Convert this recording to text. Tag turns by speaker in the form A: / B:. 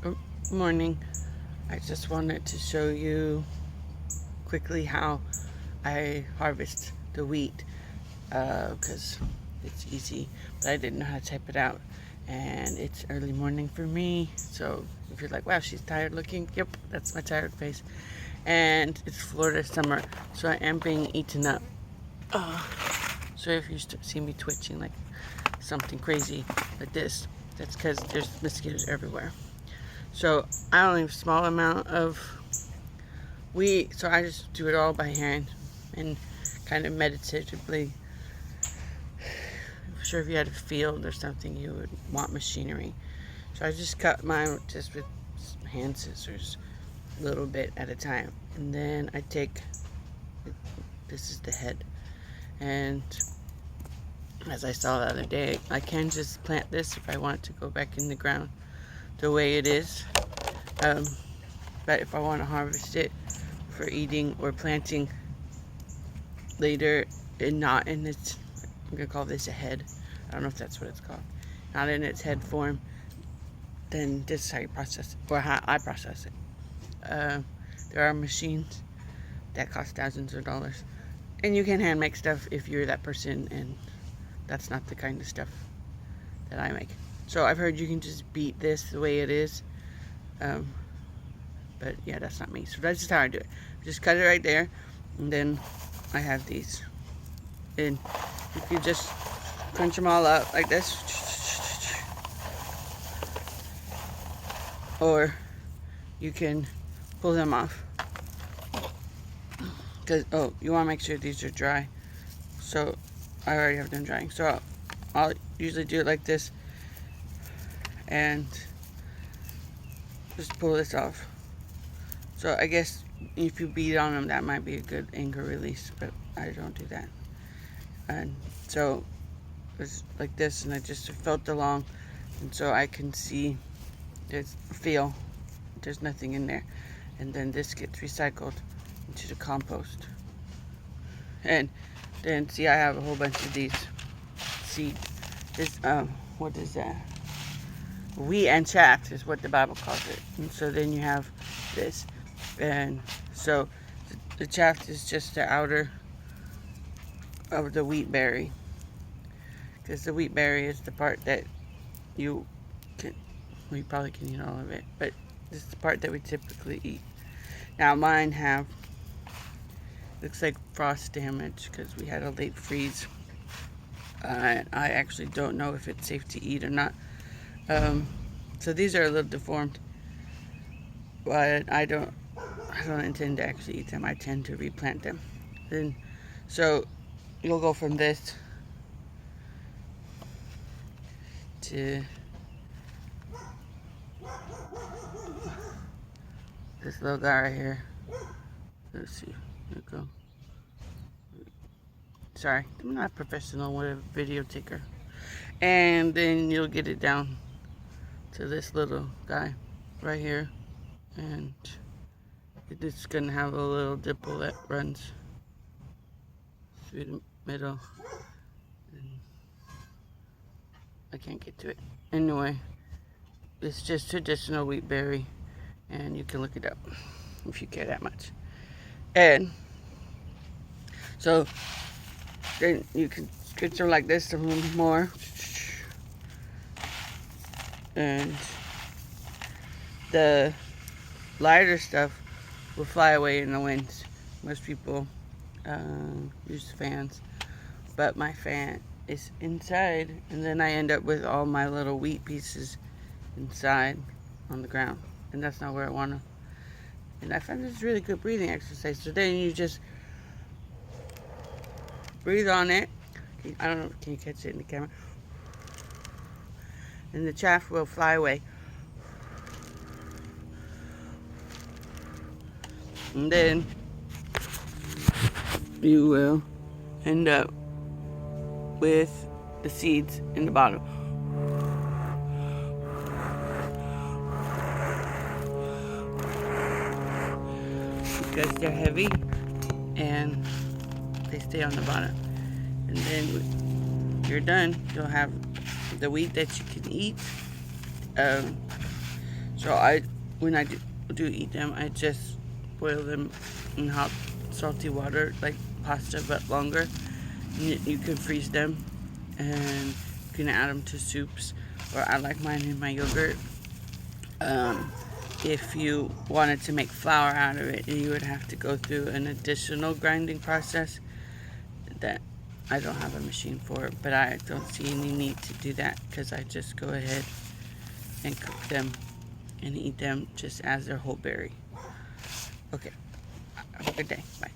A: Good morning. I just wanted to show you quickly how I harvest the wheat because it's easy, but I didn't know how to type it out. And it's early morning for me, so if you're like, wow, she's tired looking, yep, that's my tired face. And it's Florida summer, so I am being eaten up. So if you see me twitching like something crazy like this, that's because there's mosquitoes everywhere. So I only have a small amount of wheat, so I just do it all by hand and kind of meditatively. I'm sure if you had a field or something, you would want machinery. So I just cut mine just with hand scissors, a little bit at a time. And then I take, this is the head, and as I saw the other day, I can just plant this if I want to go back in the ground the way it is. But if I want to harvest it for eating or planting later and not in its, I'm going to call this a head. I don't know if that's what it's called. Not in its head form, then this is how you process it, or how I process it. There are machines that cost thousands of dollars. And you can hand make stuff if you're that person, and that's not the kind of stuff that I make. So I've heard you can just beat this the way it is. But yeah, that's not me. So that's just how I do it. Just cut it right there. And then I have these. And you can just crunch them all up like this. Or you can pull them off. Because, oh, you want to make sure these are dry. So I already have them drying. So I'll usually do it like this. And just pull this off. So I guess if you beat on them, that might be a good anger release, but I don't do that. And so it's like this, and I just felt along, and so I can see, there's nothing in there. And then this gets recycled into the compost. And then see, I have a whole bunch of these seeds. This, what is that? Wheat and chaff is what the Bible calls it. And so then you have this. And so the chaff is just the outer of the wheat berry. Because the wheat berry is the part that you probably can eat all of it. But this is the part that we typically eat. Now mine looks like frost damage because we had a late freeze. I actually don't know if it's safe to eat or not. So these are a little deformed, but I don't intend to actually eat them. I tend to replant them. Then, so you'll go from this to this little guy right here. Let's see. There we go. Sorry, I'm not a professional with a video taker. And then you'll get it down to this little guy right here. And it's gonna have a little dimple that runs through the middle. And I can't get to it. Anyway, it's just traditional wheat berry, and you can look it up if you care that much. And so then you can get them like this, some more. And the lighter stuff will fly away in the wind. Most people use fans, but my fan is inside, and then I end up with all my little wheat pieces inside on the ground, and that's not where I want to. And I find this really good breathing exercise. So then you just breathe on it. I don't know, can you catch it in the camera? And the chaff will fly away. And then you will end up with the seeds in the bottom. Because they're heavy and they stay on the bottom. And then when you're done, you'll have the wheat that you can eat. So when I do eat them, I just boil them in hot, salty water, like pasta, but longer. You can freeze them, and you can add them to soups, or I like mine in my yogurt. If you wanted to make flour out of it, you would have to go through an additional grinding process that I don't have a machine for, but I don't see any need to do that because I just go ahead and cook them and eat them just as their whole berry. Okay, have a good day. Bye.